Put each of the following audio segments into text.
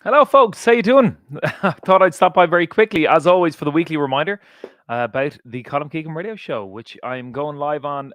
Hello, folks. How you doing? I thought I'd stop by very quickly, as always, for the weekly reminder about the Colm Keegan radio show, which I'm going live on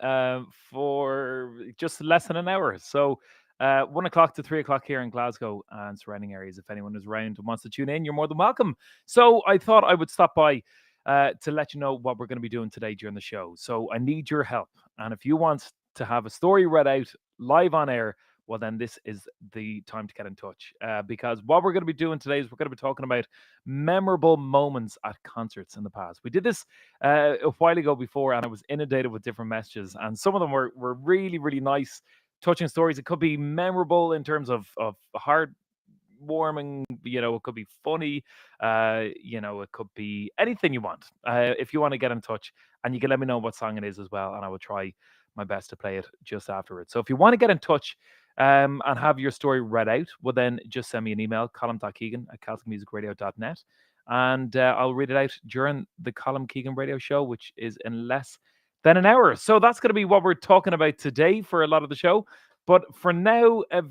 for just less than an hour. So, 1 o'clock to 3 o'clock here in Glasgow and surrounding areas. If anyone is around and wants to tune in, you're more than welcome. So, I thought I would stop by to let you know what we're going to be doing today during the show. So, I need your help. And if you want to have a story read out live on air, well, then this is the time to get in touch because what we're going to be doing today is we're going to be talking about memorable moments at concerts in the past. We did this a while ago before, and I was inundated with different messages, and some of them were really, really nice, touching stories. It could be memorable in terms of heartwarming, it could be funny, it could be anything you want. If you want to get in touch, and you can let me know what song it is as well, and I will try my best to play it just afterwards. So if you want to get in touch, and have your story read out, well, then just send me an email, colm.keegan at celticmusicradio.net, and I'll read it out during the Colm Keegan radio show, which is in less than an hour. So that's going to be what we're talking about today for a lot of the show. But for now, a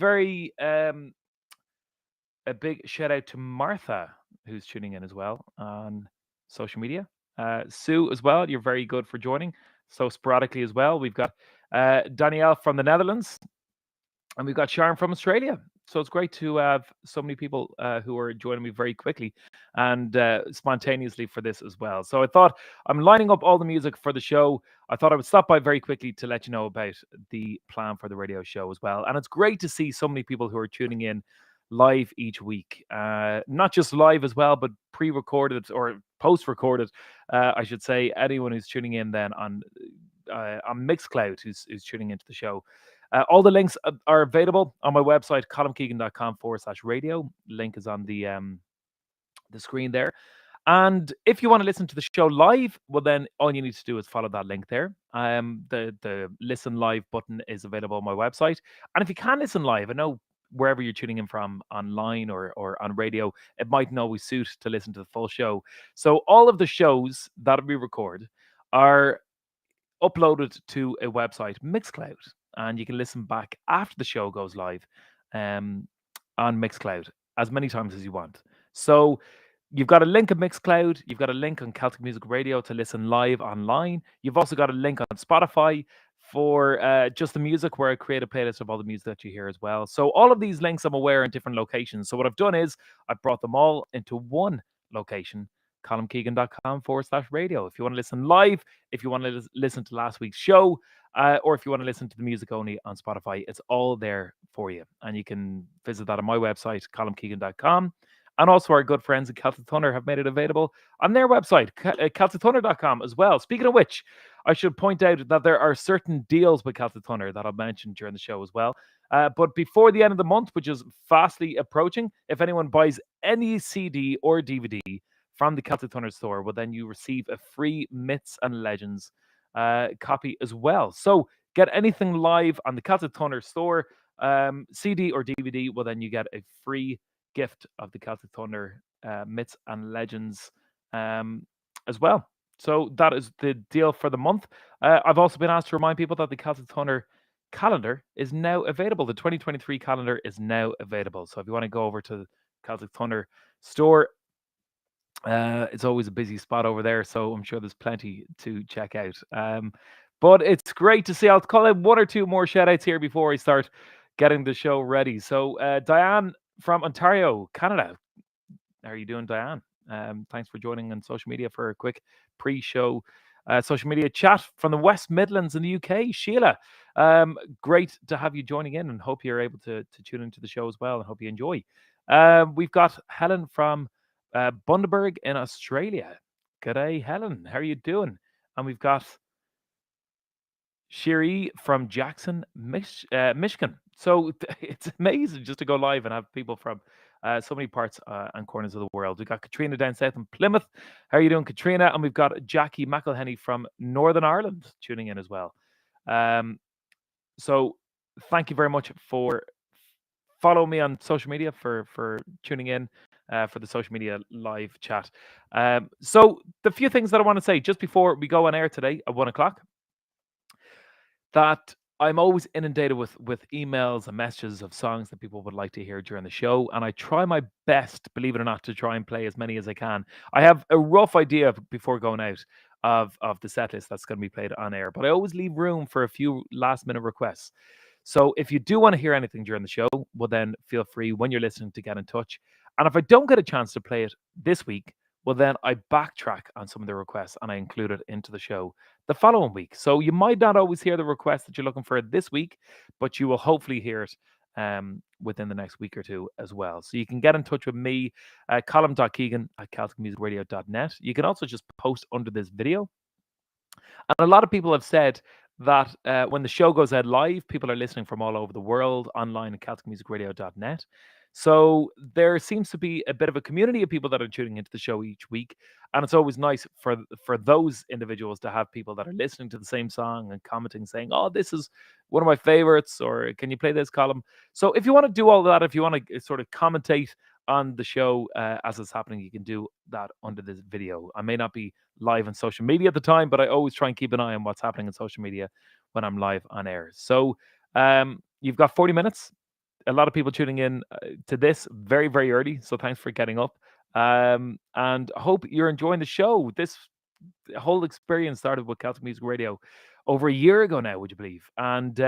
big shout out to Martha, who's tuning in as well on social media. Sue as well, you're very good for joining so sporadically as well. We've got Danielle from the Netherlands, and we've got Sharon from Australia. So it's great to have so many people who are joining me very quickly and spontaneously for this as well. So I thought I'm lining up all the music for the show. I thought I would stop by very quickly to let you know about the plan for the radio show as well. And it's great to see so many people who are tuning in live each week, not just live as well, but pre-recorded or post-recorded, I should say. Anyone who's tuning in then on MixCloud who's tuning into the show. All the links are available on my website, colmkeegan.com/radio. Link is on the screen there. And if you want to listen to the show live, well, then all you need to do is follow that link there. The listen live button is available on my website. And if you can listen live, I know wherever you're tuning in from, online or on radio, it mightn't always suit to listen to the full show. So all of the shows that we record are uploaded to a website, MixCloud, and you can listen back after the show goes live um, on MixCloud as many times as you want. So you've got a link on MixCloud, you've got a link on Celtic Music Radio to listen live online. You've also got a link on Spotify for just the music, where I create a playlist of all the music that you hear as well. So all of these links I'm aware in different locations. So what I've done is I've brought them all into one location, colmkeegan.com/radio. If you want to listen live, if you want to listen to last week's show, or if you want to listen to the music only on Spotify, it's all there for you. And you can visit that on my website, colmkeegan.com. And also our good friends at Celtic Thunder have made it available on their website, celticthunder.com as well. Speaking of which, I should point out that there are certain deals with Celtic Thunder that I'll mention during the show as well. But before the end of the month, which is fastly approaching, if anyone buys any CD or DVD from the Celtic Thunder store, well, then you receive a free Myths and Legends copy as well. So get anything live on the Celtic Thunder store, CD or DVD, well, then you get a free gift of the Celtic Thunder Myths and Legends as well. So that is the deal for the month. I've also been asked to remind people that the Celtic Thunder calendar is now available. The 2023 calendar is now available. So if you want to go over to the Celtic Thunder store, it's always a busy spot over there, so I'm sure there's plenty to check out. But it's great to see. I'll call out one or two more shout outs here before I start getting the show ready. So, Diane from Ontario, Canada. How are you doing, Diane? Thanks for joining on social media for a quick pre-show social media chat from the West Midlands in the UK. Sheila, great to have you joining in, and hope you're able to tune into the show as well, and hope you enjoy. We've got Helen from Bundaberg in Australia. G'day, Helen. How are you doing? And we've got Shiri from Jackson, Michigan. So it's amazing just to go live and have people from so many parts and corners of the world. We've got Katrina down south in Plymouth. How are you doing, Katrina? And we've got Jackie McElhenney from Northern Ireland tuning in as well. So thank you very much for following me on social media, for tuning in for the social media live chat. So the few things that I want to say just before we go on air today at 1 o'clock, that I'm always inundated with emails and messages of songs that people would like to hear during the show, and I try my best, believe it or not, to try and play as many as I can. I have a rough idea before going out of the set list that's going to be played on air, but I always leave room for a few last minute requests. So if you do want to hear anything during the show, well then feel free when you're listening to get in touch. And if I don't get a chance to play it this week, well then I backtrack on some of the requests and I include it into the show the following week. So you might not always hear the request that you're looking for this week, but you will hopefully hear it within the next week or two as well. So you can get in touch with me, Colm.Keegan at CelticMusicRadio.net. You can also just post under this video. And a lot of people have said that when the show goes out live, people are listening from all over the world online at CelticMusicRadio.net. So there seems to be a bit of a community of people that are tuning into the show each week, and it's always nice for those individuals to have people that are listening to the same song and commenting, saying, "Oh, this is one of my favorites," or "Can you play this column?" So if you want to do all that, if you want to sort of commentate on the show as it's happening, you can do that under this video. I may not be live on social media at the time, but I always try and keep an eye on what's happening on social media when I'm live on air. So you've got 40 minutes. A lot of people tuning in to this very, very early. So thanks for getting up. And I hope you're enjoying the show. This whole experience started with Celtic Music Radio over a year ago now, would you believe? And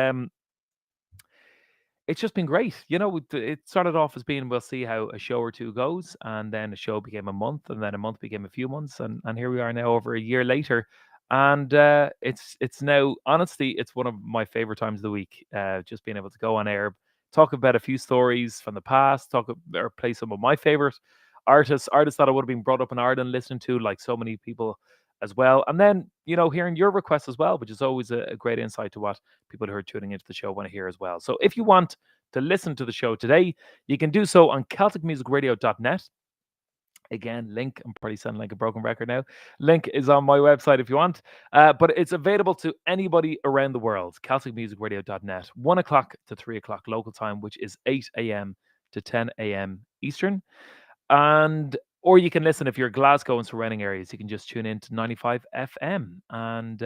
it's just been great. It started off as being, we'll see how a show or two goes, and then a show became a month, and then a month became a few months, and here we are now over a year later. And it's now, honestly, it's one of my favorite times of the week. Just being able to go on air, talk about a few stories from the past, or play some of my favorite artists that I would have been brought up in Ireland listening to, like so many people as well. And then, hearing your requests as well, which is always a great insight to what people who are tuning into the show want to hear as well. So if you want to listen to the show today, you can do so on CelticMusicRadio.net. Again, link, I'm probably sounding like a broken record now. Link is on my website if you want, but it's available to anybody around the world. CelticMusicRadio.net, 1 o'clock to 3 o'clock local time, which is 8 a.m. to 10 a.m. Eastern. Or you can listen if you're Glasgow and surrounding areas. You can just tune in to 95 FM, and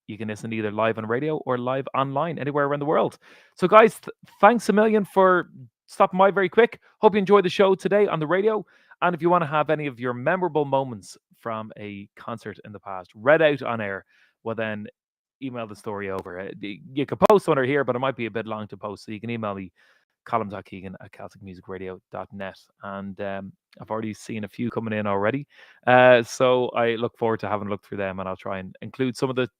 you can listen either live on radio or live online anywhere around the world. So, guys, thanks a million for stopping by very quick. Hope you enjoyed the show today on the radio. And if you want to have any of your memorable moments from a concert in the past read out on air, well, then email the story over. You can post under here, but it might be a bit long to post. So you can email me, Colm.Keegan at CelticMusicRadio.net. And I've already seen a few coming in already. So I look forward to having a look through them, and I'll try and include some of the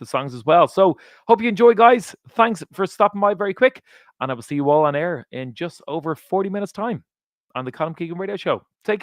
songs as well. So hope you enjoy, guys. Thanks for stopping by very quick. And I will see you all on air in just over 40 minutes time on the Colm Keegan Radio Show. Take care.